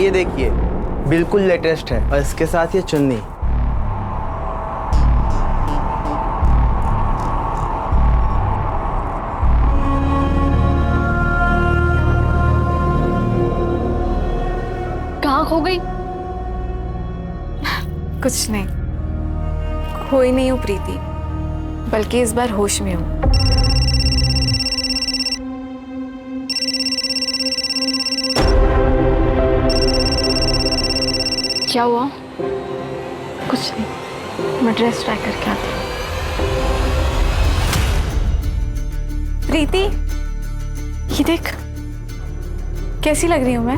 ये देखिए, बिल्कुल लेटेस्ट है और इसके साथ ये चुन्नी। कहाँ खो गई? कुछ नहीं, खोई नहीं हूँ प्रीति, बल्कि इस बार होश में हूँ। क्या हुआ? कुछ नहीं, मैं ड्रेस ट्राई करके आती हूँ। प्रीति, ये देख, कैसी लग रही हूँ मैं?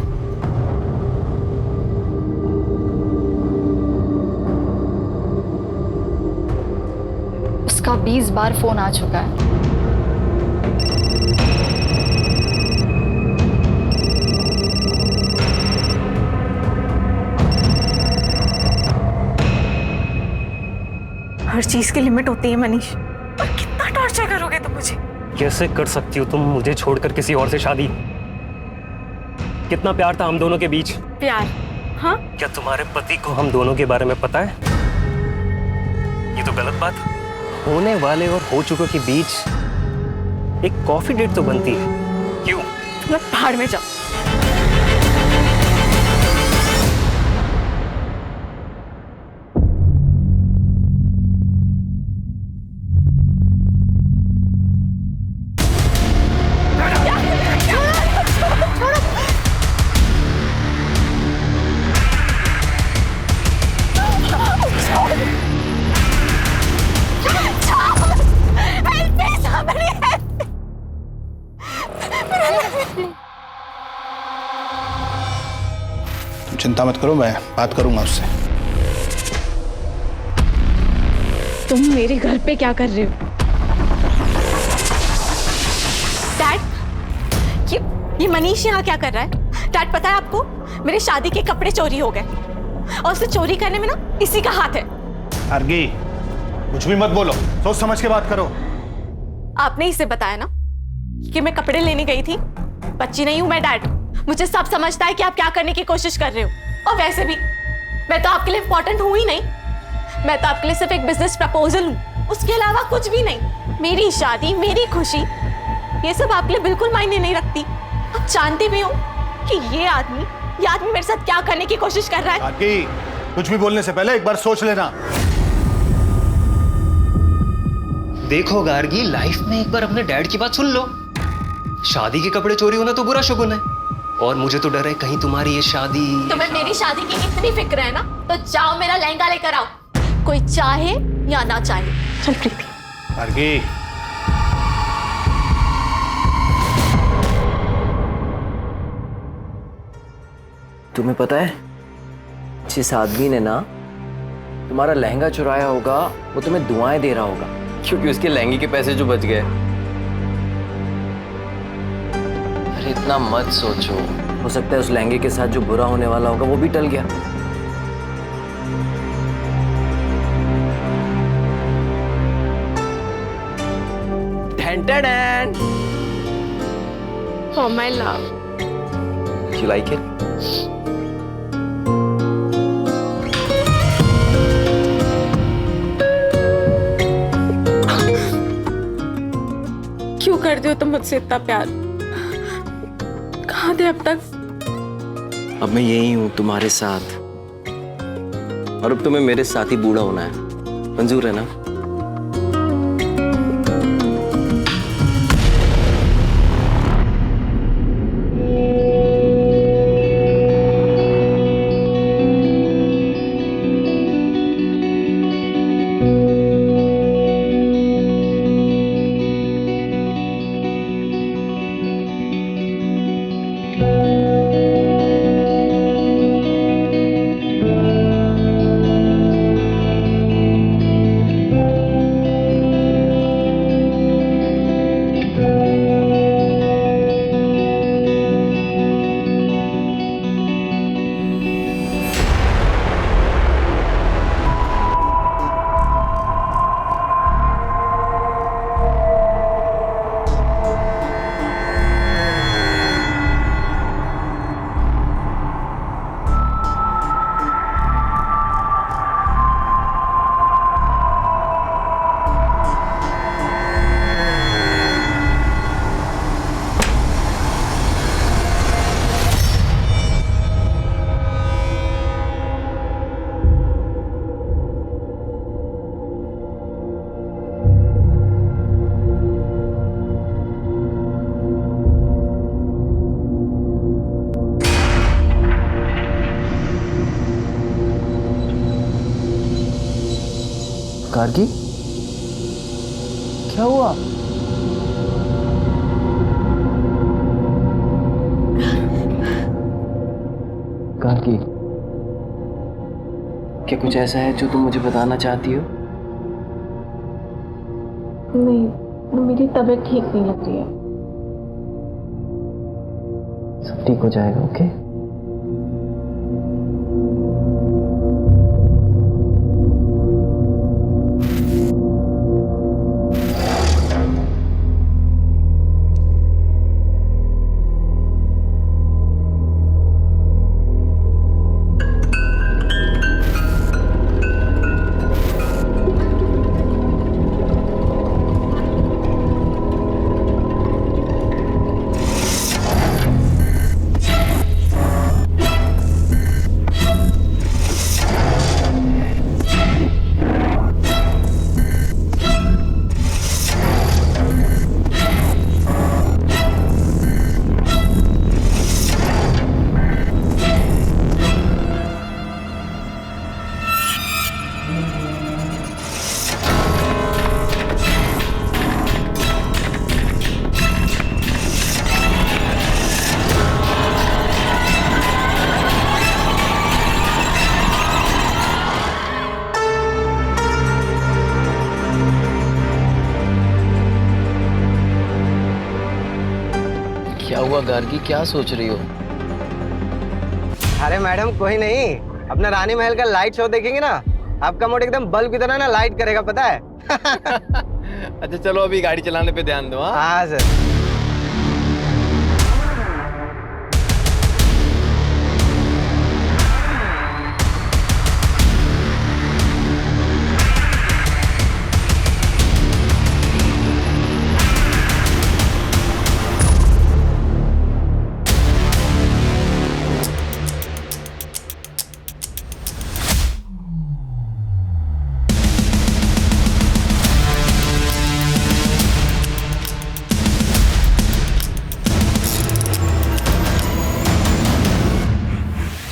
उसका 20 बार फोन आ चुका है। हर चीज की लिमिट होती है मनीष, और कितना टॉर्चर करोगे तुम मुझे? कैसे कर सकती हो तुम मुझे छोड़कर किसी और से शादी? कितना प्यार था हम दोनों के बीच। प्यार? हाँ? क्या तुम्हारे पति को हम दोनों के बारे में पता है? ये तो गलत बात। होने वाले और हो चुके के बीच एक कॉफी डेट तो बनती है। क्यों? तुम पहाड़ में जाओ। चिंता मत करो, मैं बात करूंगा उससे। तुम मेरे घर पे क्या कर रहे हो? डैड, ये मनीष यहाँ क्या कर रहा है? डैड, पता है आपको, मेरे शादी के कपड़े चोरी हो गए, और उसे चोरी करने में ना इसी का हाथ है। आरगी, कुछ भी मत बोलो, सोच समझ के बात करो। आपने इसे बताया ना कि मैं कपड़े लेने गई थी। बच्ची नहीं हूं मैं डैड, मुझे सब समझता है कि आप क्या करने की कोशिश कर रहे हो। और वैसे भी मैं तो आपके लिए इंपॉर्टेंट हूं ही नहीं, मैं तो आपके लिए सिर्फ एक बिजनेस प्रपोजल हूं, उसके अलावा कुछ भी नहीं। मेरी शादी, मेरी खुशी, ये सब आपके लिए बिल्कुल मायने नहीं रखती। आप जानती भी हो कि ये आदमी मेरे साथ क्या करने की कोशिश कर रहा है। आरगी, कुछ भी बोलने से पहले एक बार सोच लेना। देखो गार्गी, लाइफ में एक बार अपने डैड की बात सुन लो। शादी के कपड़े चोरी होना तो बुरा शगुन है, और मुझे तो डर है कहीं तुम्हारी ये शादी। तुम्हें मेरी शादी की इतनी फिक्र है ना, तो जाओ मेरा लहंगा लेकर आओ, कोई चाहे या ना चाहे। चल प्रीति। आरगी, तुम्हें पता है, जिस आदमी ने ना तुम्हारा लहंगा चुराया होगा, वो तुम्हें दुआएं दे रहा होगा, क्योंकि उसके लहंगे के पैसे जो बच गए। अरे इतना मत सोचो, हो सकता है उस लहंगे के साथ जो बुरा होने वाला होगा वो भी टल गया। Dun-dun-dun. Oh my love. You like it? क्यों करते हो तुम मुझसे इतना प्यार? कहाँ थे अब तक? अब मैं यही हूँ तुम्हारे साथ, और अब तुम्हें मेरे साथ ही बूढ़ा होना है। मंजूर है ना? गार्गी, क्या हुआ? गार्गी, क्या कुछ ऐसा है जो तुम मुझे बताना चाहती हो? नहीं, मेरी तबीयत ठीक नहीं लग रही है। सब ठीक हो जाएगा, ओके? क्या हुआ गार्गी, क्या सोच रही हो? अरे मैडम कोई नहीं, अपना रानी महल का लाइट शो देखेंगे ना, आपका मूड एकदम बल्ब की तरह ना लाइट करेगा, पता है? अच्छा चलो अभी गाड़ी चलाने पे ध्यान दो। हाँ सर।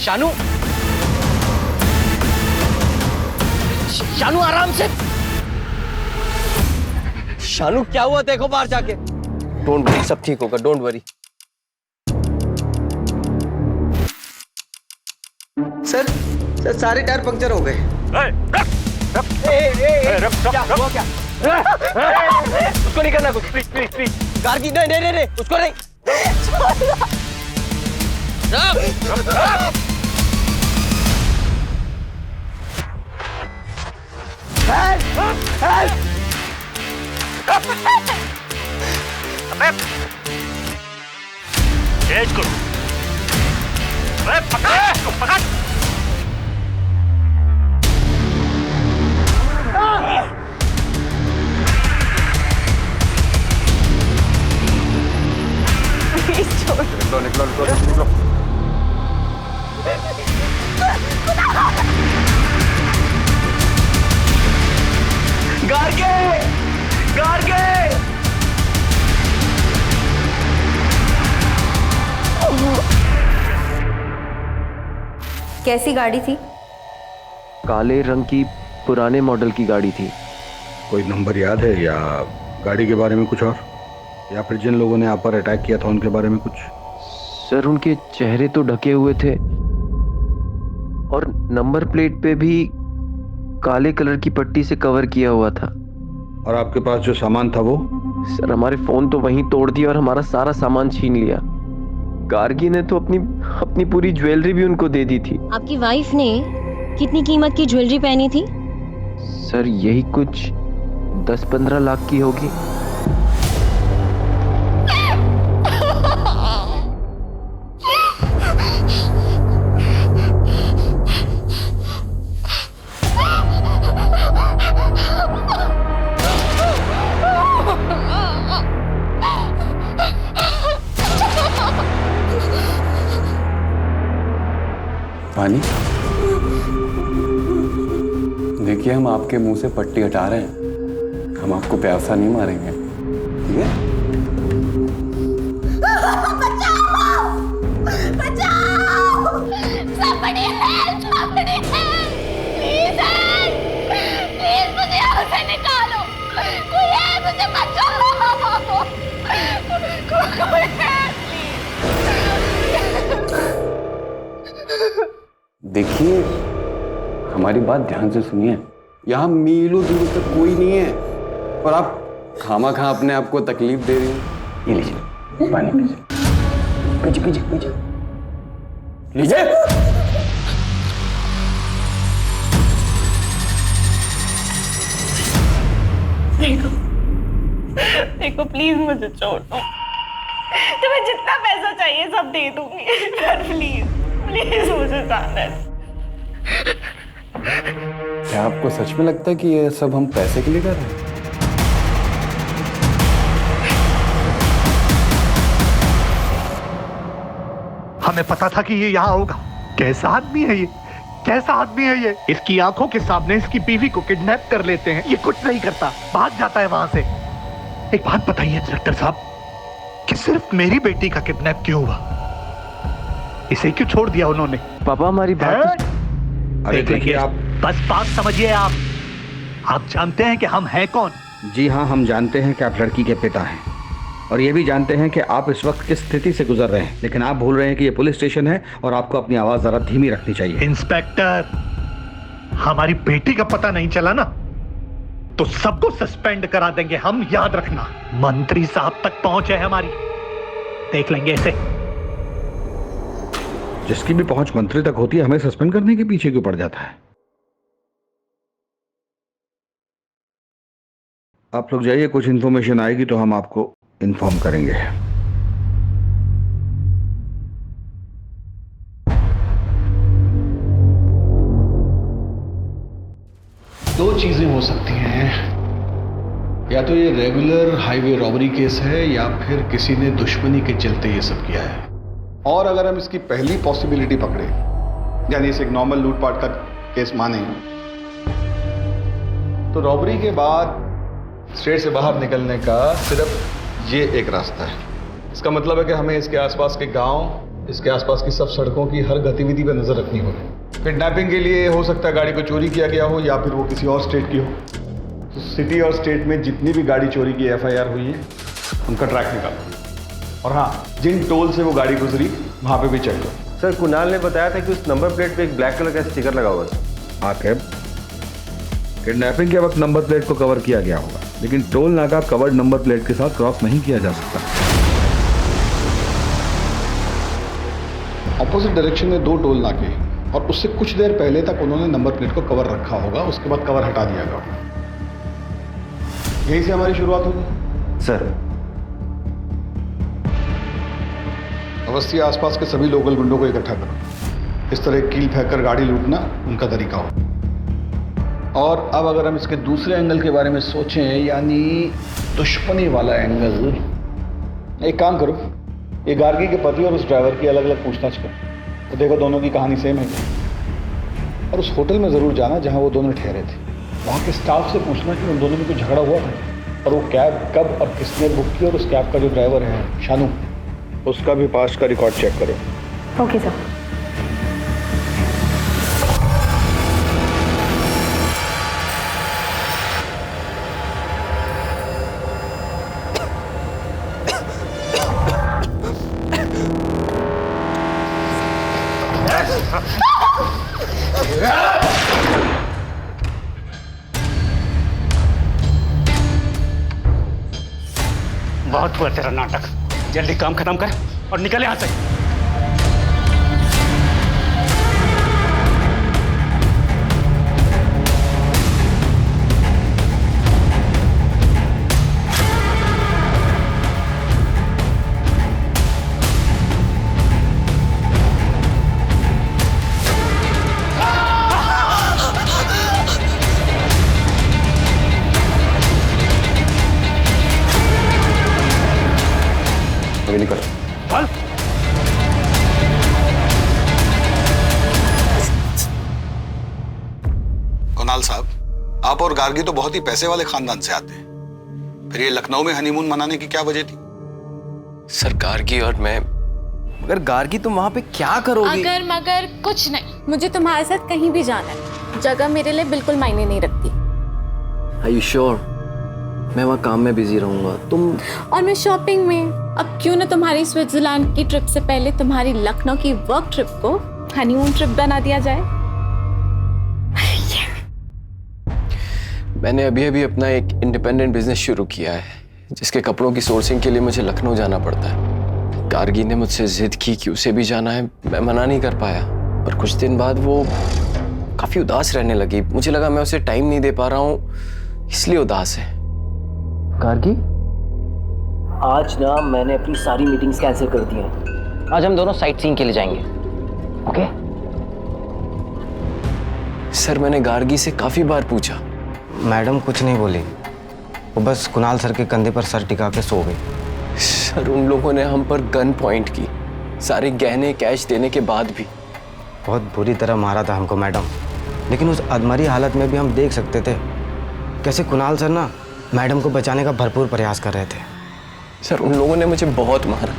शानू, शानू आराम से। शानू क्या हुआ, देखो बाहर जाके। डोंट वरी, सब ठीक होगा, डोंट वरी। सर सारे टायर पंक्चर हो गए। उसको नहीं करना कुछ, प्लीज प्लीज प्लीज। गार्गी नहीं, उसको नहीं। तेज करो। पकड़। निकलो। गार्गी! कैसी गाड़ी थी? काले रंग की पुराने मॉडल की गाड़ी थी। कोई नंबर याद है या गाड़ी के बारे में कुछ और, या फिर जिन लोगों ने आप पर अटैक किया था उनके बारे में कुछ? सर उनके चेहरे तो ढके हुए थे और नंबर प्लेट पे भी काले कलर की पट्टी से कवर किया हुआ था। और आपके पास जो सामान था वो? सर हमारे फोन तो वहीं तोड़ दिया और हमारा सारा सामान छीन लिया। गार्गी ने तो अपनी पूरी ज्वेलरी भी उनको दे दी थी। आपकी वाइफ ने कितनी कीमत की ज्वेलरी पहनी थी? सर यही कुछ 10-15 लाख की होगी। पानी, देखिए हम आपके मुंह से पट्टी हटा रहे हैं, हम आपको प्यासा नहीं मारेंगे, ठीक है? Somebody help! Please help! Please मुझे कोई है, मुझे बचाओ। कोई है, देखिए, हमारी बात ध्यान से सुनिए। यहाँ मीलों दूर तक कोई नहीं है और आप खामा-खा अपने आप को तकलीफ दे रही हैं। ये लीजिए, पानी पीजिए, पीजिए। लीजिए। देखो प्लीज मुझे छोड़ दो। तुम्हें जितना पैसा चाहिए सब दे दूंगी, पर प्लीज मुझे जाने दो। क्या आपको सच में लगता है कि ये सब हम पैसे के लिए कर रहे हैं? हमें पता था कि ये यहाँ होगा। कैसा आदमी है ये, कैसा आदमी है ये। इसकी आंखों के सामने इसकी बीवी को किडनैप कर लेते हैं, ये कुछ नहीं करता, भाग जाता है वहां से। एक बात बताइए इंस्पेक्टर साहब, कि सिर्फ मेरी बेटी का किडनैप क्यों हुआ? इसे क्यों छोड़ दिया उन्होंने? पापा हमारी बात अरे देखिए आप, बस बात समझिए। आप जानते हैं कि हम हैं कौन? जी हाँ, हम जानते हैं कि आप लड़की के पिता हैं और ये भी जानते हैं कि आप इस वक्त किस स्थिति से गुजर रहे हैं, लेकिन आप भूल रहे हैं कि ये पुलिस स्टेशन है और आपको अपनी आवाज जरा धीमी रखनी चाहिए। इंस्पेक्टर, हमारी बेटी का पता नहीं चला ना तो सबको सस्पेंड करा देंगे हम, याद रखना। मंत्री साहब तक पहुंच है हमारी, देख लेंगे इसे। जिसकी भी पहुंच मंत्री तक होती है, हमें सस्पेंड करने के पीछे क्यों पड़ जाता है? आप लोग जाइए, कुछ इन्फॉर्मेशन आएगी तो हम आपको इन्फॉर्म करेंगे। दो चीजें हो सकती हैं, या तो ये रेगुलर हाईवे रॉबरी केस है या फिर किसी ने दुश्मनी के चलते ये सब किया है। और अगर हम इसकी पहली पॉसिबिलिटी पकड़े, यानी इसे एक नॉर्मल लूटपाट का केस माने, तो रॉबरी के बाद स्टेट से बाहर निकलने का सिर्फ ये एक रास्ता है। इसका मतलब है कि हमें इसके आसपास के गांव, इसके आसपास की सब सड़कों की हर गतिविधि पर नजर रखनी होगी। किडनैपिंग के लिए हो सकता है गाड़ी को चोरी किया गया हो या फिर वो किसी और स्टेट की हो। तो सिटी और स्टेट में जितनी भी गाड़ी चोरी की FIR हुई है उनका ट्रैक निकालो, और हाँ, जिन टोल से वो गाड़ी गुजरी वहां पे भी चेक लो। सर, कुणाल ने बताया था कि उस नंबर प्लेट पे एक ब्लैक कलर का स्टिकर लगा हुआ था। आखिर किडनैपिंग के वक्त नंबर प्लेट को कवर किया गया होगा, लेकिन टोल नाका कवर्ड नंबर प्लेट के साथ क्रॉस नहीं किया जा सकता। ऑपोजिट डायरेक्शन में 2 टोल नाके और उससे कुछ देर पहले तक उन्होंने नंबर प्लेट को कवर रखा होगा, उसके बाद कवर हटा दिया गया। यहीं से हमारी शुरुआत होगी। सर, अवस्थी आसपास के सभी लोकल गुंडों को इकट्ठा करो। इस तरह कील फेंक कर गाड़ी लूटना उनका तरीका हो। और अब अगर हम इसके दूसरे एंगल के बारे में सोचें, यानी दुश्मनी वाला एंगल, एक काम करो, ये गार्गी के पति और उस ड्राइवर की अलग अलग पूछताछ करो तो देखो दोनों की कहानी सेम है क्या। और उस होटल में ज़रूर जाना जहां वो दोनों ठहरे थे, वहाँ के स्टाफ से पूछना कि उन दोनों में कुछ झगड़ा हुआ था और वो कैब कब और किसने बुक की, और उस कैब का जो ड्राइवर है शानू, उसका भी पास्ट का रिकॉर्ड चेक करो। Okay sir. बहुत हुआ तेरा नाटक, जल्दी काम खत्म कर और निकल यहाँ से। अभी निकल। चल। कुणाल साहब, आप और गार्गी तो बहुत ही पैसे वाले खानदान से आते हैं, फिर ये लखनऊ में हनीमून मनाने की क्या वजह थी? सर, गार्गी और मैं, मगर गार्गी तुम वहां पे क्या करोगी? अगर मगर कुछ नहीं, मुझे तुम्हारे साथ कहीं भी जाना है। जगह मेरे लिए बिल्कुल मायने नहीं रखती। Are you sure? मैं वहाँ काम में बिजी रहूंगा, तुम। और मैं शॉपिंग में। अब क्यों ना तुम्हारी स्विट्जरलैंड की ट्रिप से पहले तुम्हारी लखनऊ की वर्क ट्रिप को हनीमून ट्रिप बना दिया जाए। मैंने अभी अभी अपना एक इंडिपेंडेंट बिजनेस शुरू किया है, जिसके कपड़ों की सोर्सिंग के लिए मुझे लखनऊ जाना पड़ता है। गार्गी ने मुझसे जिद की कि उसे भी जाना है, मैं मना नहीं कर पाया। पर कुछ दिन बाद वो काफी उदास रहने लगी। मुझे लगा मैं उसे टाइम नहीं दे पा रहा हूँ, इसलिए उदास है। गार्गी, आज ना मैंने अपनी सारी मीटिंग्स कैंसिल कर दी हैं। आज हम दोनों साइट सीइंग के लिए जाएंगे, ओके? सर, मैंने गार्गी से काफी बार पूछा। मैडम कुछ नहीं बोली, वो बस कुणाल सर के कंधे पर सर टिका के सो गई। सर, उन लोगों ने हम पर गन पॉइंट की, सारे गहने कैश देने के बाद भी। बहुत बुरी तरह मारा था हमको मैडम, लेकिन उस अधमरी हालत में भी हम देख सकते थे कैसे कुणाल सर ना मैडम को बचाने का भरपूर प्रयास कर रहे थे। सर, उन लोगों ने मुझे बहुत मारा।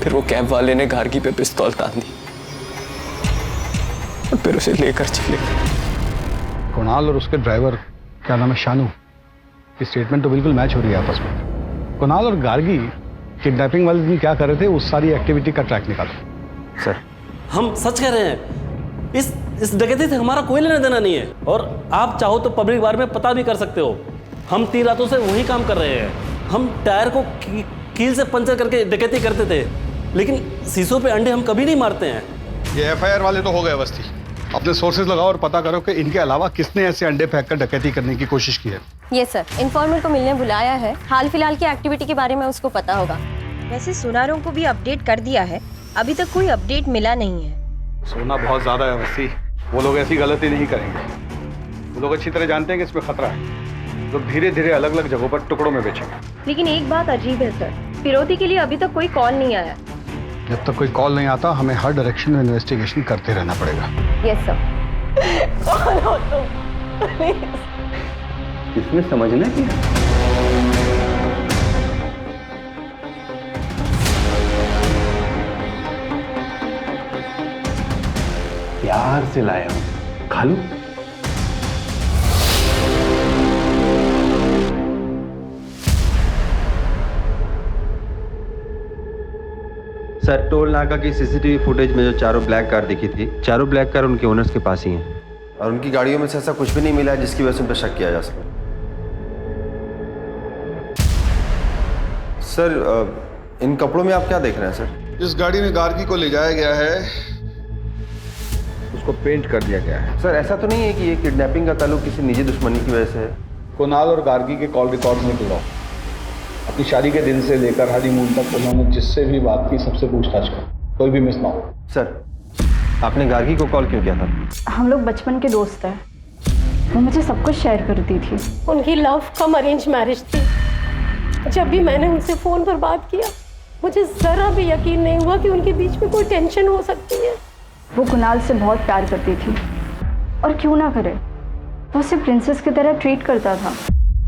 फिर वो कैब वाले ने गार्गी पे पिस्तौल तान दी और फिर उसे लेकर चले गए। कुणाल और उसके ड्राइवर, क्या नाम है, शानू, की स्टेटमेंट तो बिल्कुल मैच हो रही है आपस में। कुणाल और गार्गी किडनैपिंग वाले दिन क्या कर रहे थे, उस सारी एक्टिविटी का ट्रैक निकालो। सर, हम सच कह रहे हैं, इस डकैती से हमारा कोई लेना देना नहीं है, और आप चाहो तो पब्लिक बार में पता भी कर सकते हो। हम 3 रातों से वही काम कर रहे हैं। हम टायर को कील से पंचर करके डकैती करते थे, लेकिन शीशों पे अंडे हम कभी नहीं मारते हैं। ये एफआईआर वाले तो हो गए बस्ती। अपने सोर्सेज लगाओ और पता करो कि इनके अलावा किसने ऐसे अंडे फेंक कर डकैती करने की कोशिश की है। ये सर, इन्फॉर्मर को मिलने बुलाया है, हाल फिलहाल की एक्टिविटी के बारे में उसको पता होगा। वैसे सुनारों को भी अपडेट कर दिया है, अभी तक कोई अपडेट मिला नहीं है। सोना बहुत ज्यादा है बस्ती, वो लोग ऐसी गलती नहीं करेंगे। वो लोग अच्छी तरह जानते हैं कि इसमें खतरा है। लोग धीरे धीरे अलग अलग जगहों पर टुकड़ों में बेचेंगे। लेकिन एक बात अजीब है सर, फिरौती के लिए अभी तक कोई कॉल नहीं आया। जब तक कोई कॉल नहीं आता, हमें हर डायरेक्शन में इन्वेस्टिगेशन करते रहना पड़ेगा। Yes sir. कौन हो तुम? प्लीज। इसमें समझना क्या? प्यार से लाया हूं, खा लो। सर, टोल नाका की सीसीटीवी फुटेज में जो चारों ब्लैक कार दिखी थी, चारों ब्लैक कार उनके ओनर्स के पास ही हैं। और उनकी गाड़ियों में से ऐसा कुछ भी नहीं मिला है जिसकी वजह से उन पर शक किया जा सके। सर, इन कपड़ों में आप क्या देख रहे हैं सर? जिस गाड़ी में गार्गी को ले जाया गया है, उसको पेंट कर दिया गया है। सर, ऐसा तो नहीं है कि ये किडनैपिंग का ताल्लुक किसी निजी दुश्मनी की वजह से है? कुणाल और गार्गी के कॉल रिकॉर्ड में जुड़ाओ। अपनी शादी के दिन से लेकर हनीमून तक उन्होंने जिससे भी बात की सबसे पूछताछ करो, कोई भी मिस ना हो। सर, आपने गार्गी को कॉल क्यों किया था? हम लोग बचपन के दोस्त हैं, वो मुझे सब कुछ शेयर करती थी। उनकी लव कम अरेंज मैरिज थी। जब भी मैंने उनसे फोन पर बात किया, मुझे जरा भी यकीन नहीं हुआ कि उनके बीच में कोई टेंशन हो सकती है। वो कुणाल से बहुत प्यार करती थी, और क्यों ना करे, वो उसे प्रिंसेस की तरह ट्रीट करता था।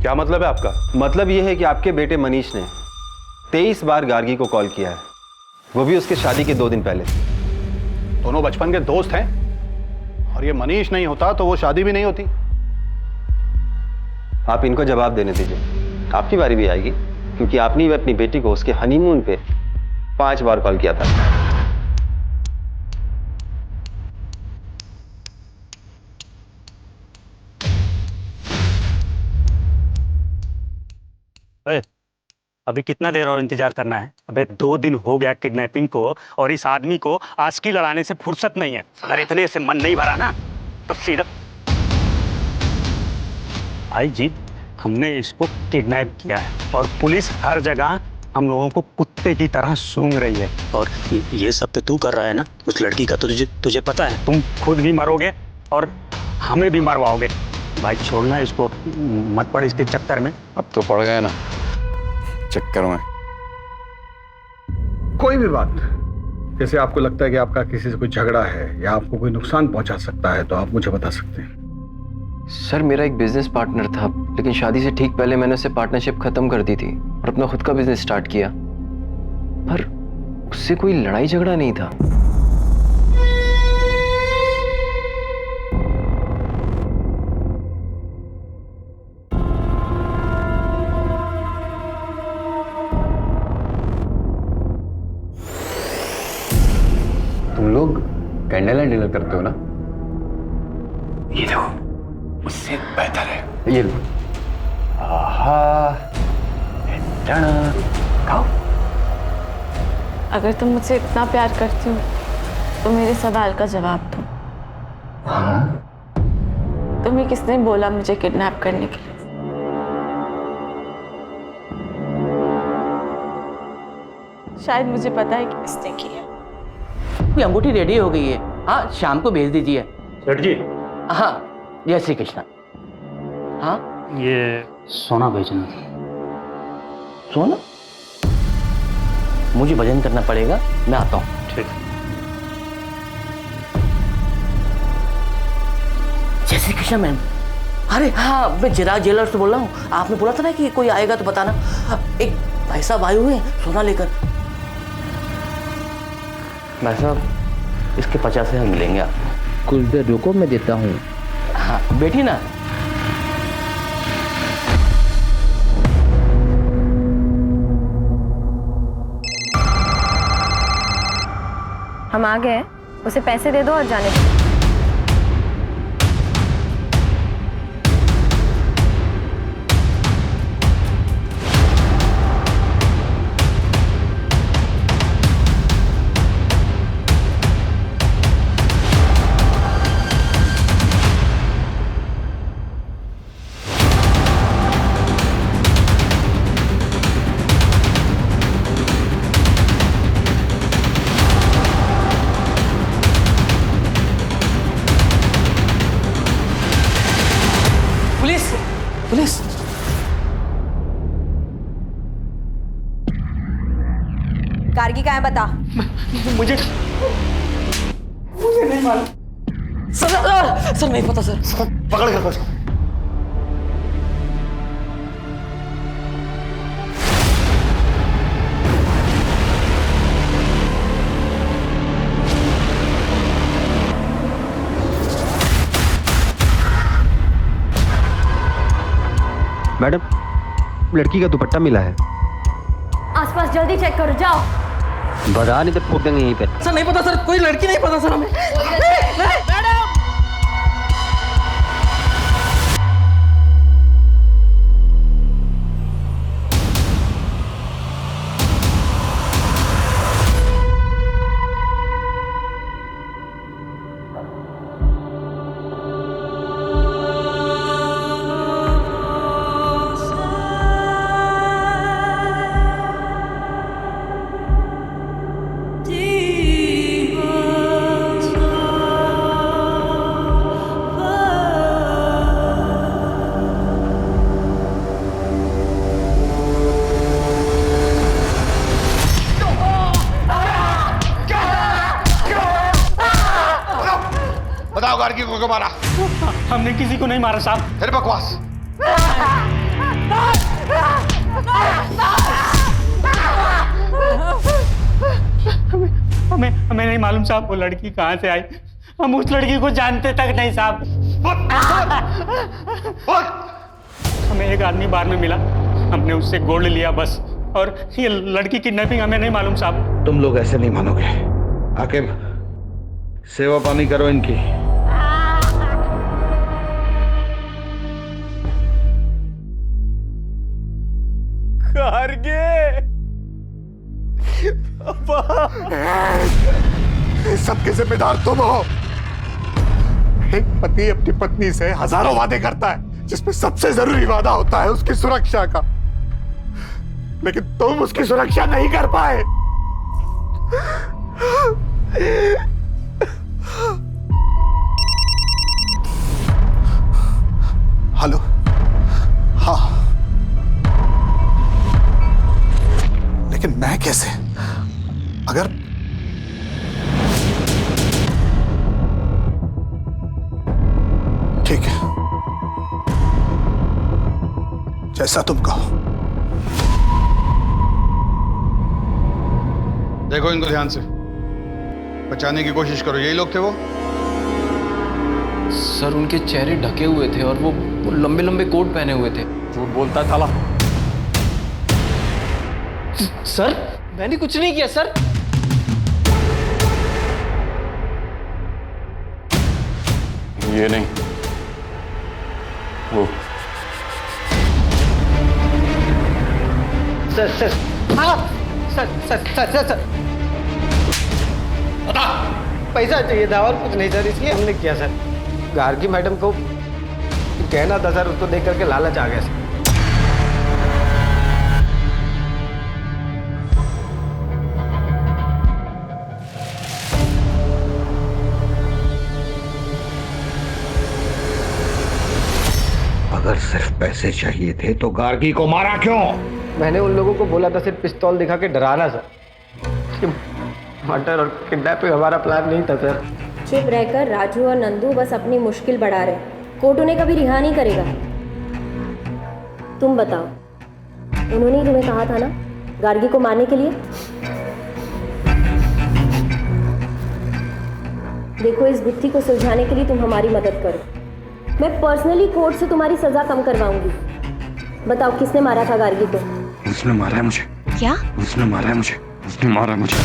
क्या मतलब है आपका? मतलब यह है कि आपके बेटे मनीष ने 23 बार गार्गी को कॉल किया है, वो भी उसके शादी के 2 दिन पहले। दोनों बचपन के दोस्त हैं, और ये मनीष नहीं होता तो वो शादी भी नहीं होती। आप इनको जवाब देने दीजिए, आपकी बारी भी आएगी, क्योंकि आपने ही अपनी बेटी को उसके हनीमून पे 5 बार कॉल किया था। अभी कितना देर और इंतजार करना है? अबे 2 दिन हो गया किडनैपिंग को, और इस आदमी को आस्की लड़ाने से फुर्सत नहीं है। अगर इतने से मन नहीं भरा ना तो सीधा आई जी, हमने इसको किडनैप किया है और पुलिस हर जगह हम लोगों को कुत्ते की तरह सूंघ रही है। और ये सब तो तू कर रहा है ना उस लड़की का, तो तुझे पता है तुम खुद भी मरोगे और हमें भी मरवाओगे। भाई छोड़ना इसको, मत पड़ इसके चक्कर में। अब तो पड़ गए ना चक्कर में। कोई भी बात, जैसे आपको लगता है कि आपका किसी से कोई झगड़ा है या आपको कोई नुकसान पहुंचा सकता है, तो आप मुझे बता सकते हैं। सर, मेरा एक बिजनेस पार्टनर था, लेकिन शादी से ठीक पहले मैंने उससे पार्टनरशिप खत्म कर दी थी और अपना खुद का बिजनेस स्टार्ट किया। पर उससे कोई लड़ाई झगड़ा नहीं था। कैंडल लाइट डिनर करते हो ना? ये देखो, उससे बेहतर है। ये लो। आहा, खाओ। अगर तुम मुझसे इतना प्यार करती हो तो मेरे सवाल का जवाब दो। तुम्हें किसने बोला मुझे किडनैप करने के लिए? शायद मुझे पता है कि किसने किया। अंगूठी रेडी हो गई है, हाँ शाम को भेज दीजिए। सेठ जी। हाँ, जय श्री कृष्ण। हाँ, ये सोना भेजना था। सोना? मुझे भजन करना पड़ेगा, मैं आता हूँ। ठीक। जय श्री कृष्ण मैम। अरे हाँ, मैं चिराग ज्वेलर्स से बोल रहा हूँ। आपने बोला था ना कि कोई आएगा तो बताना। एक भाई साहब आए हुए हैं सोना लेकर। भाई साहब, इसके 50,000 मिलेंगे आपको। कुछ देर रुको, मैं देता हूँ। हाँ, बैठी ना। हम आ गए, उसे पैसे दे दो और जाने दो। पुलिस! गार्गी कहाँ है बता। मुझे नहीं मालूम सर, नहीं पता सर। पकड़ कर उसको। मैडम, लड़की का दुपट्टा मिला है। आसपास जल्दी चेक करो, जाओ। बता नहीं तो फूक देंगे यहीं पे। सर नहीं पता सर, कोई लड़की नहीं पता सर हमें। बताओ गार्गी को क्यों मारा? हमने किसी को नहीं मारा साहब। फिर बकवास। हमें नहीं मालूम साहब वो लड़की कहाँ से आई। हम उस लड़की को जानते तक नहीं साहब। हमें एक आदमी बार में मिला, हमने उससे गोल्ड लिया बस। और ये लड़की किडनैपिंग हमें नहीं मालूम साहब। तुम लोग ऐसे नहीं मानोगे। आकिब, सेवा पानी करो इनकी। सबके जिम्मेदार तुम हो। एक पति अपनी पत्नी से हजारों वादे करता है, जिसमें सबसे जरूरी वादा होता है उसकी सुरक्षा का, लेकिन तुम उसकी सुरक्षा नहीं कर पाए। हेलो, हाँ, लेकिन मैं कैसे? अगर ठीक है, जैसा तुम कहो। देखो इनको ध्यान से, बचाने की कोशिश करो। यही लोग थे वो? सर, उनके चेहरे ढके हुए थे और वो लंबे लंबे कोट पहने हुए थे। झूठ बोलता है साला। सर, मैंने कुछ नहीं किया सर। ये नहीं, वो। सर सर हाँ sir sir sir sir sir बता। पैसा चाहिए था और कुछ नहीं सर, इसलिए हमने किया सर। गार्गी मैडम को कहना था सर, उसको देख करके लालच आ गया सर। अगर सिर्फ पैसे चाहिए थे तो गार्गी को मारा क्यों? मैंने उन लोगों को बोला था सिर्फ पिस्तौल दिखा के डराना सर। मर्डर और किडनैपिंग हमारा प्लान नहीं था सर। चुप रहकर राजू और नंदू बस अपनी मुश्किल बढ़ा रहे। कोर्ट उन्हें कभी रिहा नहीं करेगा। तुम बताओ, उन्होंने ही तुम्हें कहा था ना गार्गी को मारने के लिए। देखो, इस गुत्थी को सुलझाने के लिए तुम हमारी मदद करो। मैं पर्सनली कोर्ट से तुम्हारी सजा कम करवाऊंगी। बताओ, किसने मारा था गार्गी को? उसने मारा है मुझे। क्या? उसने मारा है मुझे। उसने मारा है मुझे।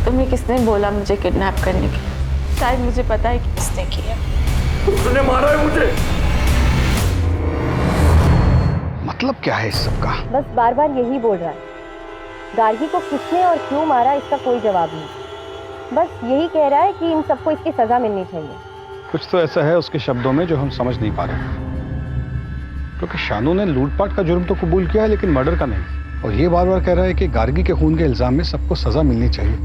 तुम्हें किसने बोला मुझे किडनैप करने के? शायद मुझे पता है कि किसने किया। उसने मारा है मुझे। मतलब क्या है इस सब का? बस बार बार यही बोल रहा है। गार्गी को किसने और क्यों मारा, इसका कोई जवाब नहीं। बस यही कह रहा है कि इन सबको इसकी सजा मिलनी चाहिए। कुछ तो ऐसा है उसके शब्दों में जो हम समझ नहीं पा रहे, क्योंकि शानू ने लूटपाट का जुर्म तो कबूल किया है लेकिन मर्डर का नहीं। और ये बार बार कह रहा है कि गार्गी के खून के इल्जाम में सबको सजा मिलनी चाहिए।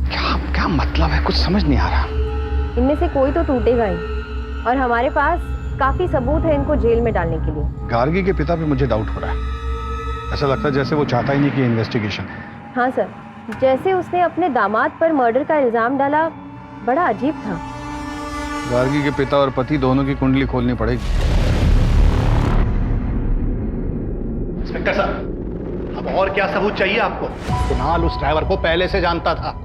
क्या क्या मतलब है, कुछ समझ नहीं आ रहा। इनमें से कोई तो टूटेगा ही, और हमारे पास काफी सबूत है इनको जेल में डालने के लिए। गार्गी के पिता पे मुझे डाउट हो रहा है। ऐसा लगता है जैसे वो चाहता ही नहीं कि इन्वेस्टिगेशन। हाँ सर, जैसे उसने अपने दामाद पर मर्डर का इल्जाम डाला, बड़ा अजीब था। गार्गी के पिता और पति दोनों की कुंडली खोलनी पड़ेगी। इंस्पेक्टर साहब, अब और क्या सबूत चाहिए आपको? कुणाल उस ड्राइवर को पहले से जानता था।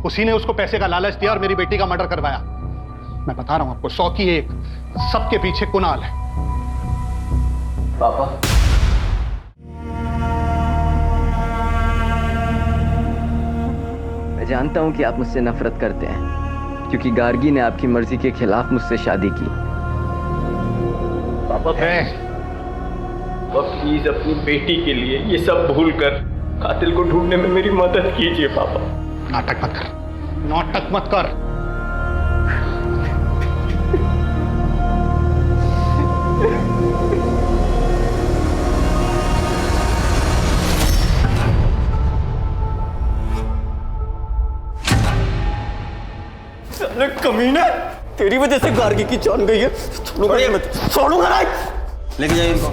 उसी ने उसको पैसे का लालच दिया और मेरी बेटी का मर्डर करवाया। मैं बता रहा हूं आपको, 100 की 1, सबके पीछे कुणाल है। पापा, मैं जानता हूं कि आप मुझसे नफरत करते हैं क्योंकि गार्गी ने आपकी मर्जी के खिलाफ मुझसे शादी की। पापा प्लीज अपनी बेटी के लिए ये सब भूल कर कातिल को ढूंढने में मेरी मदद कीजिए पापा। नाटक मत कर, नाटक मत कर। कमीना, तेरी वजह से गार्गी की जान गई है। छोड़ूंगा मत, छोड़ूंगा नहीं। लेके जाइए इनको।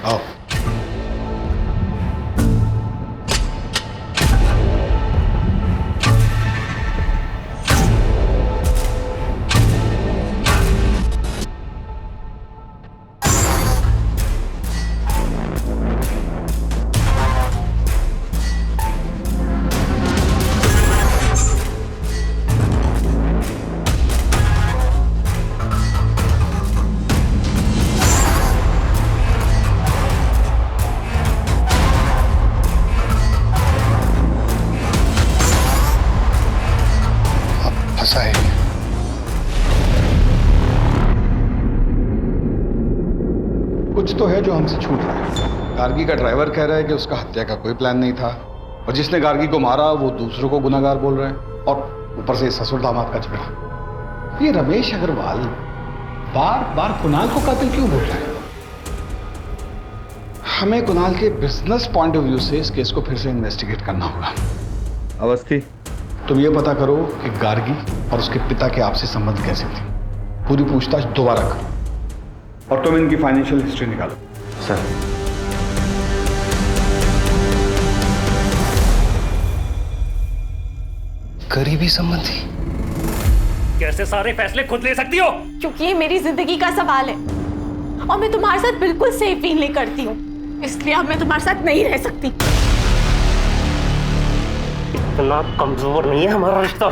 आओ। कुछ तो है जो हमसे छूट रहा है। गार्गी का ड्राइवर कह रहा है कि उसका हत्या का कोई प्लान नहीं था, और जिसने गार्गी को मारा वो दूसरों को गुनाहगार बोल रहे हैं, और ऊपर से ससुर दामाद का झगड़ा। ये रमेश अग्रवाल बार बार कुणाल को कातिल क्यों बोल रहा है? हमें कुणाल के बिजनेस पॉइंट ऑफ व्यू से इस केस को फिर से इन्वेस्टिगेट करना होगा। अवस्थी, तुम ये पता करो कि गार्गी और उसके पिता के आपसी संबंध कैसे थे। पूरी पूछताछ दोबारा करो, और तुम इनकी फाइनेंशियल हिस्ट्री निकालो। सर। करीबी संबंधी? कैसे सारे फैसले खुद ले सकती हो? क्योंकि ये मेरी जिंदगी का सवाल है और मैं तुम्हारे साथ बिल्कुल सेफ फील नहीं करती हूँ, इसलिए अब मैं तुम्हारे साथ नहीं रह सकती। इतना कमजोर नहीं है हमारा रिश्ता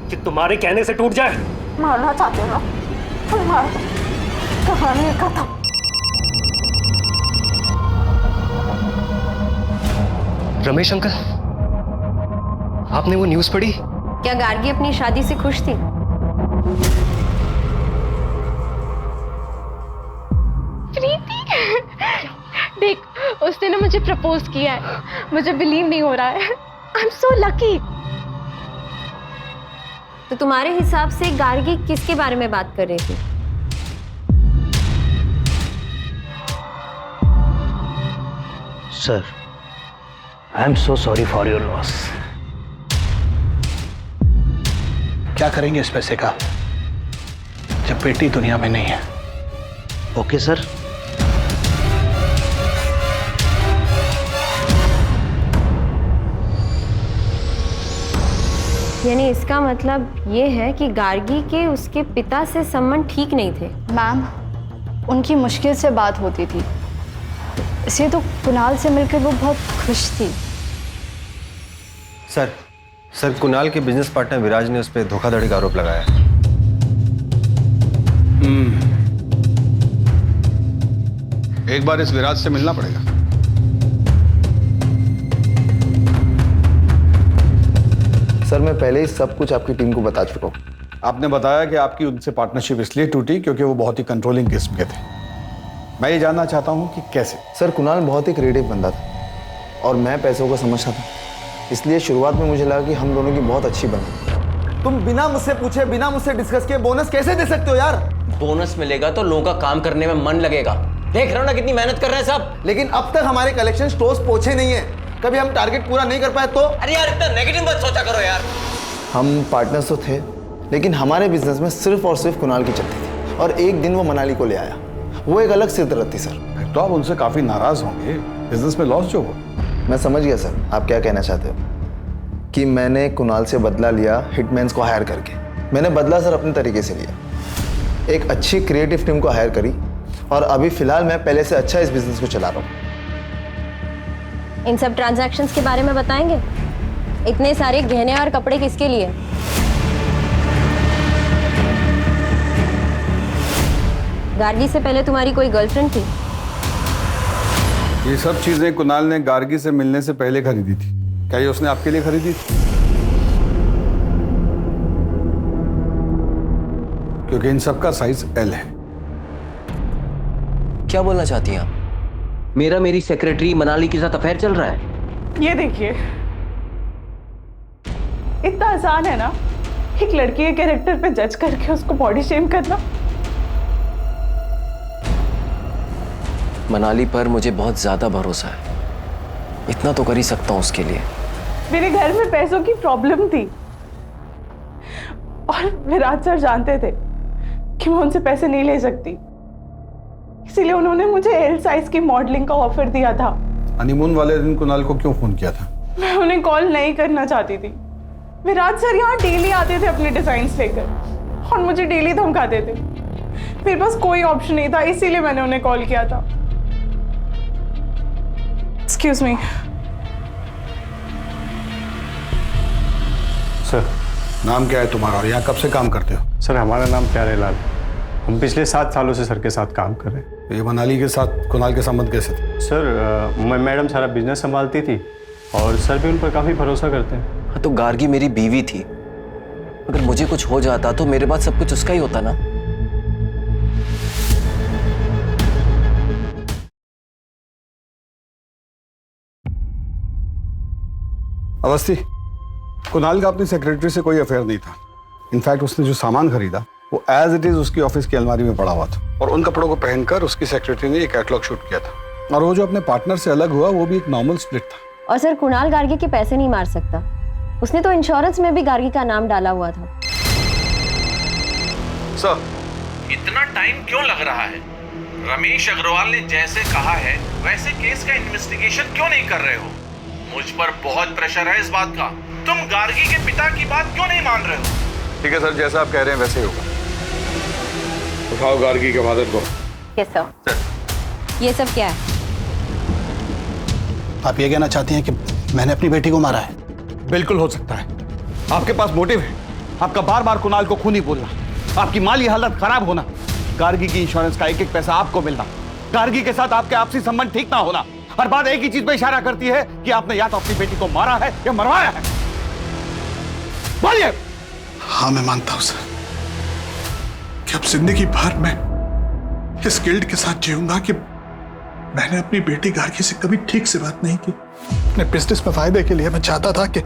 कि तुम्हारे कहने से टूट जाए। मारना चाहते हो ना? मारो। कहानी खत्म। रमेश अंकल, आपने वो न्यूज़ पढ़ी? क्या गार्गी अपनी शादी से खुश थी? देख, उसने ना मुझे प्रपोज किया है। मुझे बिलीव नहीं हो रहा है। I am so lucky. तो तुम्हारे हिसाब से गार्गी किसके बारे में बात कर रही थी? Sir, I am so sorry for your loss. क्या करेंगे इस पैसे का जब बेटी दुनिया में नहीं है? Okay sir. यानी इसका मतलब ये है कि गार्गी के उसके पिता से संबंध ठीक नहीं थे। मैम, उनकी मुश्किल से बात होती थी, इसलिए तो कुणाल से मिलकर वो बहुत खुश थी। सर कुणाल के बिजनेस पार्टनर विराज ने उस पर धोखाधड़ी का आरोप लगाया है। एक बार इस विराज से मिलना पड़ेगा। सर, मैं पहले ही सब कुछ आपकी टीम को बता चुका हूँ। आपने बताया कि आपकी उनसे पार्टनरशिप इसलिए टूटी क्योंकि वो बहुत ही कंट्रोलिंग किस्म के थे। मैं ये जानना चाहता हूँ कि कैसे। सर, कुणाल बहुत ही क्रिएटिव बंदा था और मैं पैसों को समझता था, इसलिए शुरुआत में मुझे लगा कि हम दोनों की बहुत अच्छी बनी। तुम बिना मुझसे पूछे, बिना मुझसे डिस्कस किए बोनस कैसे दे सकते हो यार? बोनस मिलेगा तो लोगों का काम करने में मन लगेगा। देख रहे हो ना कितनी मेहनत कर रहे हैं सब। लेकिन अब तक हमारे कलेक्शन स्टोर्स पहुंचे नहीं है। कभी हम टारगेट पूरा नहीं कर पाए तो? अरे यार, इतना नेगेटिव मत सोचा करो यार। हम पार्टनर्स तो थे, लेकिन हमारे बिजनेस में सिर्फ और सिर्फ कुणाल की चलती थी और एक दिन वो मनाली को ले आया। वो एक अलग सिरदर्द थी सर। फिर तो आप उनसे काफी नाराज होंगे, बिजनेस में लॉस जो हो। मैं समझ गया सर आप क्या कहना चाहते हो, कि मैंने कुणाल से बदला लिया हिटमैन्स को हायर करके। मैंने बदला सर अपने तरीके से लिया, एक अच्छी क्रिएटिव टीम को हायर करी और अभी फिलहाल मैं पहले से अच्छा इस बिजनेस को चला रहा हूँ। इन सब ट्रांजैक्शंस के बारे में बताएंगे? इतने सारे गहने और कपड़े किसके लिए? गार्गी से पहले तुम्हारी कोई गर्लफ्रेंड थी? ये सब चीजें कुणाल ने गार्गी से मिलने से पहले खरीदी थी। क्या ये उसने आपके लिए खरीदी थी? क्योंकि इन सब का साइज एल है। क्या बोलना चाहती हैं आप? मेरी सेक्रेटरी मनाली के साथ अफेयर चल रहा है। ये देखिए, इतना आसान है ना एक लड़की के कैरेक्टर पे जज करके उसको बॉडी शेम करना। मनाली पर मुझे बहुत ज्यादा भरोसा है, इतना तो कर ही सकता हूँ उसके लिए। मेरे घर में पैसों की प्रॉब्लम थी और विराज सर जानते थे कि मैं उनसे पैसे नहीं ले सकती, इसीलिए उन्होंने मुझे एल साइज की मॉडलिंग का ऑफर दिया था। हनीमून वाले दिन कुणाल को क्यों फोन किया था? मैं उन्हें कॉल नहीं करना चाहती थी। विराज सर यहाँ डेली आते थे अपने डिजाइन्स लेकर और मुझे डेली धमकाते थे। मेरे पास कोई ऑप्शन नहीं था, इसीलिए मैंने उन्हें कॉल किया था। Excuse me sir. नाम क्या है तुम्हारा और यहाँ कब से काम करते हो? सर, हमारा नाम प्यारे लाल। हम पिछले 7 सालों से सर के साथ काम कर रहे हैं। ये मनाली के साथ कुणाल के संबंध कैसे थे? सर, मैडम सारा बिजनेस संभालती थी और सर भी उन पर काफ़ी भरोसा करते हैं। हाँ, तो गार्गी मेरी बीवी थी। अगर मुझे कुछ हो जाता तो मेरे बाद सब कुछ उसका ही होता ना। अवस्थी, कुणाल का अपनी सेक्रेटरी से कोई अफेयर नहीं था। इनफैक्ट उसने जो सामान खरीदा वो एज इट इज उसकी ऑफिस की अलमारी में पड़ा हुआ था और उन कपड़ों को पहनकर उसकी सेक्रेटरी ने एक कैटलॉग शूट किया था। और वो जो अपने पार्टनर से अलग हुआ वो भी एक नॉर्मल स्प्लिट था। और सर, कुणाल गार्गी के पैसे नहीं मार सकता। उसने तो इंश्योरेंस में भी गार्गी का नाम डाला हुआ था। सर, इतना टाइम क्यों लग रहा है? रमेश अग्रवाल ने जैसे कहा है वैसे केस का इन्वेस्टिगेशन क्यों नहीं कर रहे हो? मुझ पर बहुत प्रेशर है इस बात का। तुम गार्गी के पिता की बात क्यों नहीं मान रहे हो? ठीक है सर, जैसा आप कह रहे हैं वैसे ही होगा। उठाओ गार्गी के फादर को। Yes sir. ये सब क्या है? आप ये कहना चाहती हैं कि मैंने अपनी बेटी को मारा है? बिल्कुल हो सकता है। आपके पास मोटिव है। आपका बार बार कुणाल को खूनी बोलना, आपकी माली हालत खराब होना, गार्गी की इंश्योरेंस का एक एक पैसा आपको मिलना, गार्गी के साथ आपके आपसी संबंध ठीक ना होना, हर बात एक ही चीज पे इशारा करती है कि आपने या तो अपनी बेटी को मारा है या मरवाया है। बोलिए। हाँ, मैं मानता हूं सर कि अब जिंदगी भर मैं इस गिल्ट के साथ जीऊंगा कि मैंने अपनी बेटी गार्गी से कभी ठीक से बात नहीं की। अपने बिजनेस में फायदे के लिए मैं चाहता था कि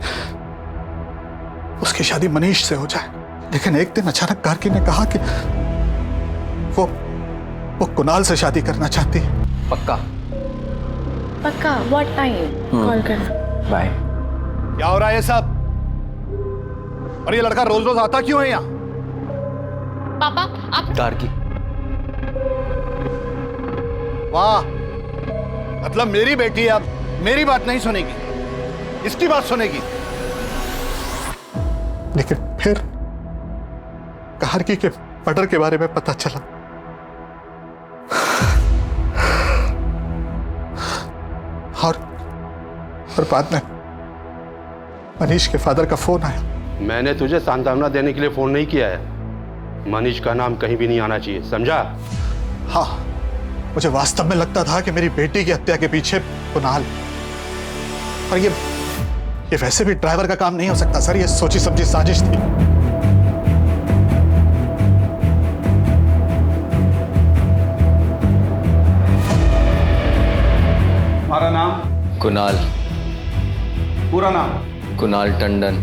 उसकी शादी मनीष से हो जाए, लेकिन एक दिन अचानक गार्गी ने कहा कि वो कुणाल से शादी करना चाहती है। पक्का? पक्का। What time? कॉल करना। बाय। क्या हो रहा है ये सब? और ये लड़का रोज रोज आता क्यों है यहाँ? पापा आप गार्गी। वाह, मतलब मेरी बेटी अब मेरी बात नहीं सुनेगी, इसकी बात सुनेगी। लेकिन फिर गार्गी के मर्डर के बारे में पता चला और बाद में मनीष के फादर का फोन आया। मैंने तुझे सांत्वना देने के लिए फोन नहीं किया है। मनीष का नाम कहीं भी नहीं आना चाहिए, समझा? हाँ, मुझे वास्तव में लगता था कि मेरी बेटी की हत्या के पीछे कुणाल, और ये वैसे भी ड्राइवर का काम नहीं हो सकता सर, ये सोची समझी साजिश थी। हमारा नाम? कुणाल। पूरा नाम? कुणाल टंडन।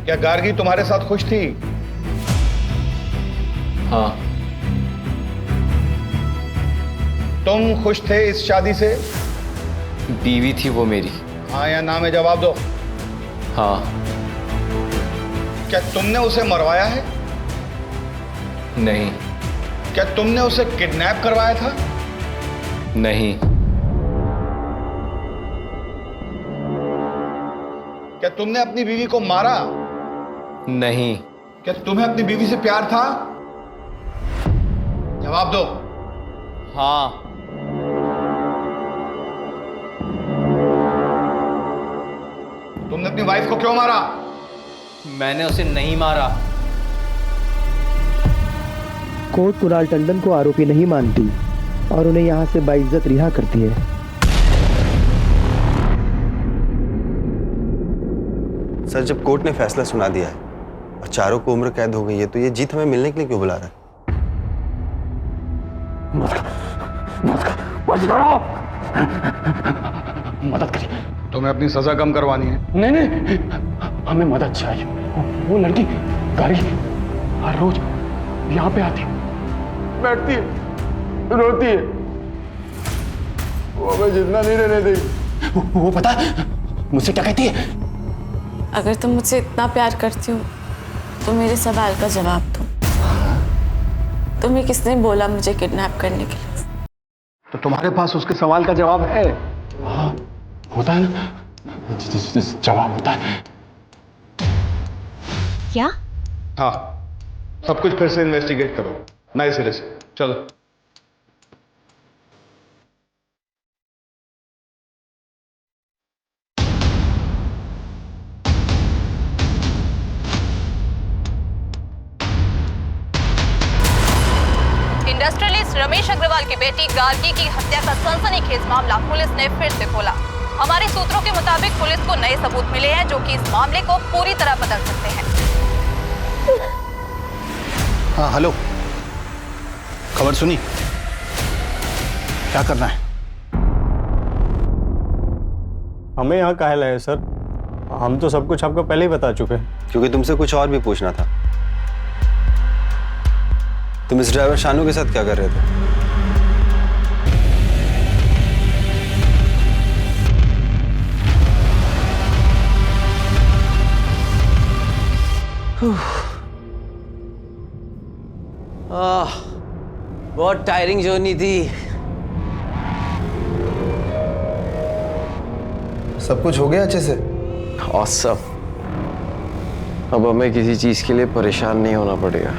क्या गार्गी तुम्हारे साथ खुश थी? हाँ। तुम खुश थे इस शादी से? बीवी थी वो मेरी। हाँ या ना में जवाब दो। हाँ। क्या तुमने उसे मरवाया है? नहीं। क्या तुमने उसे किडनैप करवाया था? नहीं। क्या तुमने अपनी बीवी को मारा? नहीं। क्या तुम्हें अपनी बीवी से प्यार था? जवाब दो। हाँ। तुमने अपनी वाइफ को क्यों मारा? मैंने उसे नहीं मारा। कोर्ट कुणाल टंडन को आरोपी नहीं मानती और उन्हें यहां से बाइज्जत रिहा करती है। सर, जब कोर्ट ने फैसला सुना दिया है और चारों को उम्र कैद हो गई है, तो ये जीत हमें मिलने के लिए क्यों बुला रहा है? मदद करिए। तुम्हें अपनी सजा कम करवानी है? नहीं नहीं, हमें मदद चाहिए। वो लड़की गार्गी हर रोज यहाँ पे आती, बैठती है, रोती है, वो हमें जितना नहीं रहने देगी। वो पता है मुझसे क्या कहती है? अगर तुम मुझसे इतना प्यार करती हो तो मेरे सवाल का जवाब दो। तुम्हें किसने बोला मुझे किडनैप करने के लिए? तो तुम्हारे पास उसके सवाल का जवाब है? हाँ, होता है ना, जवाब होता है। क्या? हाँ, सब कुछ फिर से इन्वेस्टिगेट करो नए सिरे से। चलो। इंडस्ट्रियलिस्ट रमेश अग्रवाल की बेटी गार्गी की हत्या का सनसनीखेज मामला पुलिस ने फिर से खोला। हमारे सूत्रों के मुताबिक पुलिस को नए सबूत मिले हैं जो कि इस मामले को पूरी तरह बदल सकते हैं। हाँ हेलो, खबर सुनी? क्या करना है? हमें यहाँ काहे लाए सर? हम तो सब कुछ आपको पहले ही बता चुके हैं। क्योंकि तुमसे कुछ और भी पूछना था। तुम इस ड्राइवर शानू के साथ क्या कर रहे थे? बहुत टायरिंग जर्नी थी। सब कुछ हो गया अच्छे से? ऑसम। अब हमें किसी चीज के लिए परेशान नहीं होना पड़ेगा,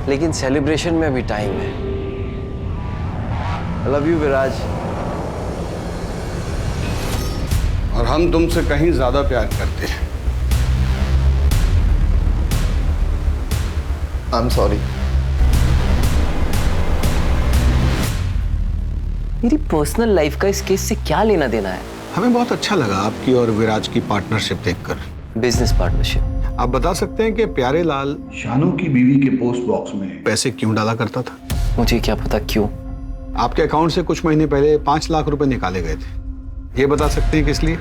लेकिन सेलिब्रेशन में भी टाइम है। आई लव यू विराज। और हम तुमसे कहीं ज्यादा प्यार करते हैं। I am sorry. मेरी पर्सनल लाइफ का इस केस से क्या लेना देना है? हमें बहुत अच्छा लगा आपकी और विराज की पार्टनरशिप देखकर। Business partnership. आप बता सकते हैं कि प्यारे लाल शानू की बीवी के पोस्ट बॉक्स में पैसे क्यों डाला करता था? मुझे क्या पता क्यों। आपके अकाउंट से कुछ महीने पहले 5 लाख रुपए निकाले गए थे, ये बता सकते हैं किस लिए?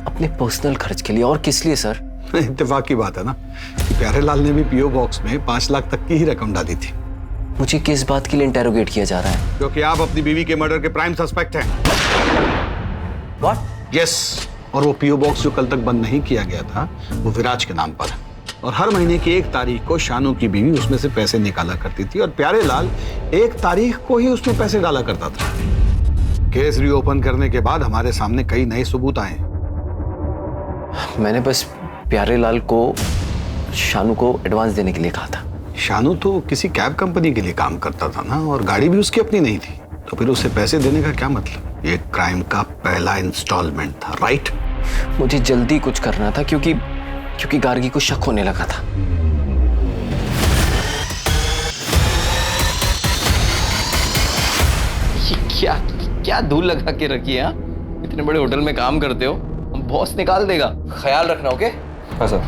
अपने पर्सनल खर्च के लिए। और किस लिए सर? इत्तेफाक की बात है ना कि प्यारे लाल ने भी पीओ बॉक्स में 5 लाख तक की ही रकम डाली थी। मुझे किस बात के लिए इंटेरोगेट किया जा रहा है? क्योंकि आप अपनी बीवी के मर्डर के प्राइम सस्पेक्ट हैं। व्हाट? यस। और वो पीओ बॉक्स जो कल तक बंद नहीं किया गया था वो विराज के नाम पर है, और हर महीने की 1 तारीख को शानू की बीवी उसमें से पैसे निकाला करती थी और प्यारे लाल 1 तारीख को ही उसमें पैसे डाला करता था। केस रीओपन करने के बाद हमारे सामने कई नए सबूत आए। मैंने बस प्यारे लाल को शानू को एडवांस देने के लिए कहा था। शानू तो किसी कैब कंपनी के लिए काम करता था ना, और गाड़ी भी उसकी अपनी नहीं थी, तो फिर उसे पैसे देने का क्या मतलब? ये क्राइम का पहला इंस्टॉलमेंट था, राइट? मुझे जल्दी कुछ करना था क्योंकि गार्गी को शक होने लगा था। ये क्या धूल लगा के रखी है? इतने बड़े होटल में काम करते हो, बॉस निकाल देगा, ख्याल रखना। ओके? हाँ सर।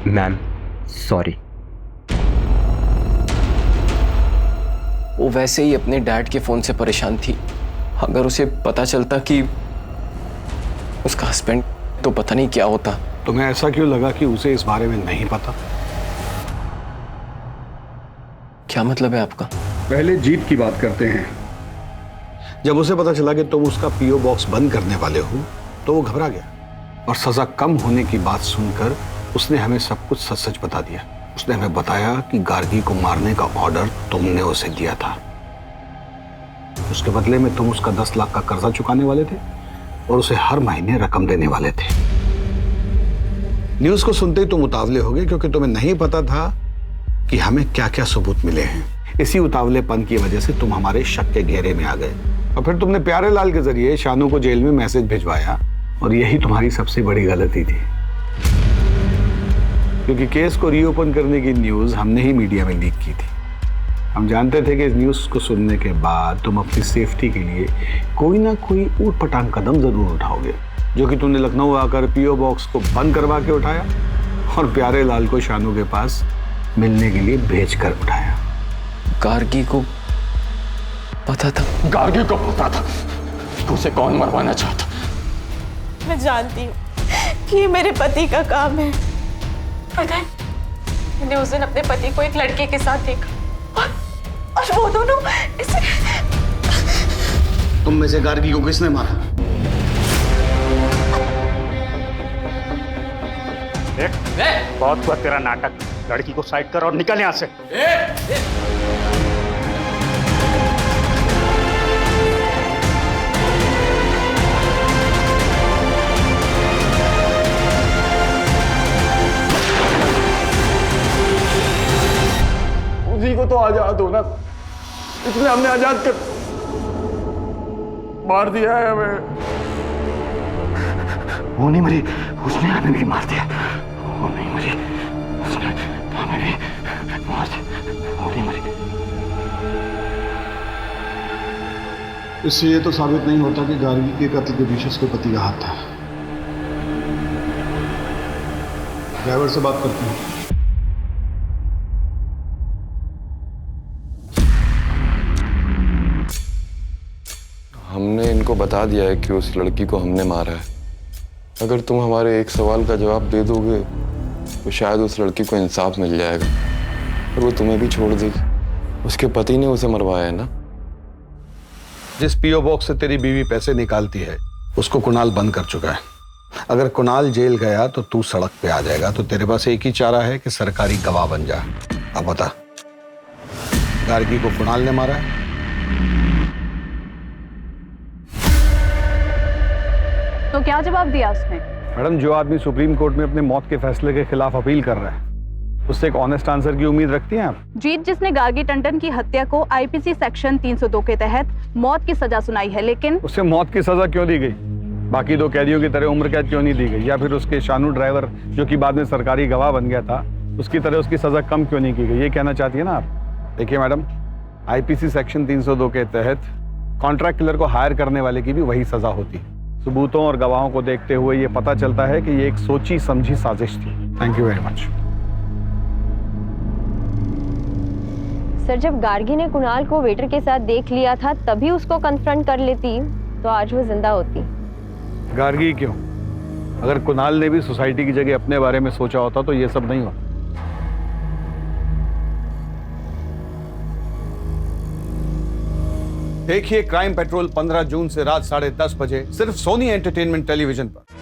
Ma'am sorry. वो वैसे ही अपने डैड के फोन से परेशान थी। अगर उसे पता चलता कि उसका हस्बैंड, तो पता नहीं क्या होता। तुम्हें ऐसा क्यों लगा कि उसे इस बारे में नहीं पता? क्या मतलब है आपका? पहले जीत की बात करते हैं। जब उसे पता चला कि तुम उसका पीओ बॉक्स बंद करने वाले हो तो वो घबरा गया, और सजा कम होने की बात सुनकर उसने हमें सब कुछ सच सच बता दिया। उसने हमें बताया कि गार्गी को मारने का ऑर्डर तुमने उसे दिया था। उसके बदले में तुम उसका 10 लाख का कर्जा चुकाने वाले थे और उसे हर महीने रकम देने वाले थे। न्यूज़ को सुनते ही तुम उतावले हो गए, क्योंकि तुम्हें नहीं पता था कि हमें क्या क्या सबूत मिले हैं। इसी उतावलेपन की वजह से तुम हमारे शक के घेरे में आ गए, और फिर तुमने प्यारे लाल के जरिए शानू को जेल में मैसेज भिजवाया, और यही तुम्हारी सबसे बड़ी गलती थी, क्योंकि केस को रीओपन करने की न्यूज़ हमने ही मीडिया में लीक की थी। हम जानते थे कि इस न्यूज़ को सुनने के बाद तुम अपनी सेफ्टी के लिए कोई ना कोई ऊट-पटांग कदम जरूर उठाओगे, जो कि तुमने लखनऊ आकर पीओ बॉक्स को बंद करवा के उठाया और प्यारे लाल को शानू के पास मिलने के लिए भेज कर उठाया। गार्गी को पता था? गार्गी को पता था कि उसे कौन मरवाना चाहता। मैं जानती हूँ कि ये मेरे पति का काम है। पता है, मैंने उस दिन अपने पति को एक लड़के के साथ देखा, और वो दोनों इसे... तुम में से गार्गी को किसने मारा? बहुत हुआ तेरा नाटक। लड़की को साइड कर और निकल यहाँ से। उसी को तो आजाद होना, इसलिए हमने आजाद कर मार दिया है हमें। वो नहीं मरी, उसने हमें भी मार दिया। वो नहीं मरी, उसने हमें भी मार दिया। वो नहीं मरी। इससे ये तो साबित नहीं होता कि गार्गी के कत्ल के पीछे उसके पति का हाथ था। ड्राइवर से बात करते हैं। हमने इनको बता दिया है कि उस लड़की को हमने मारा है। अगर तुम हमारे एक सवाल का जवाब दे दोगे तो शायद उस लड़की को इंसाफ मिल जाएगा और वो तुम्हें भी छोड़ देगी। उसके पति ने उसे मरवाया है ना। जिस पीओ बॉक्स से तेरी बीवी पैसे निकालती है उसको कुणाल बंद कर चुका है। अगर कुणाल जेल गया तो तू सड़क पे आ जाएगा, तो तेरे पास एक ही चारा है कि सरकारी गवाह बन जा। अब बता, गार्गी को कुणाल ने मारा है? तो क्या जवाब दिया उसने? मैडम, जो आदमी सुप्रीम कोर्ट में अपने मौत के फैसले के खिलाफ अपील कर रहा है, उससे एक ऑनेस्ट आंसर की उम्मीद रखती हैं आप? जीत जिसने गार्गी टंडन की हत्या को आईपीसी सेक्शन 302 के तहत मौत की सजा सुनाई है, लेकिन उसे मौत की सजा क्यों दी गई? बाकी 2 कैदियों की तरह उम्र कैद क्यों नहीं दी गई, या फिर उसके शानू ड्राइवर जो कि बाद में सरकारी गवाह बन गया था उसकी तरह उसकी सजा कम क्यों नहीं की गई, ये कहना चाहती है ना आप। देखिए मैडम, आईपीसी सेक्शन 302 के तहत कॉन्ट्रैक्ट किलर को हायर करने वाले की भी वही सजा होती है। सबूतों और गवाहों को देखते हुए ये पता चलता है कि ये एक सोची समझी साजिश थी। Thank you very much. Sir, जब गार्गी ने कुणाल को वेटर के साथ देख लिया था तभी उसको कन्फ्रंट कर लेती तो आज वो जिंदा होती। गार्गी क्यों? अगर कुणाल ने भी सोसाइटी की जगह अपने बारे में सोचा होता तो ये सब नहीं होता। देखिए क्राइम पेट्रोल 15 जून से रात 10:30 बजे सिर्फ सोनी एंटरटेनमेंट टेलीविजन पर।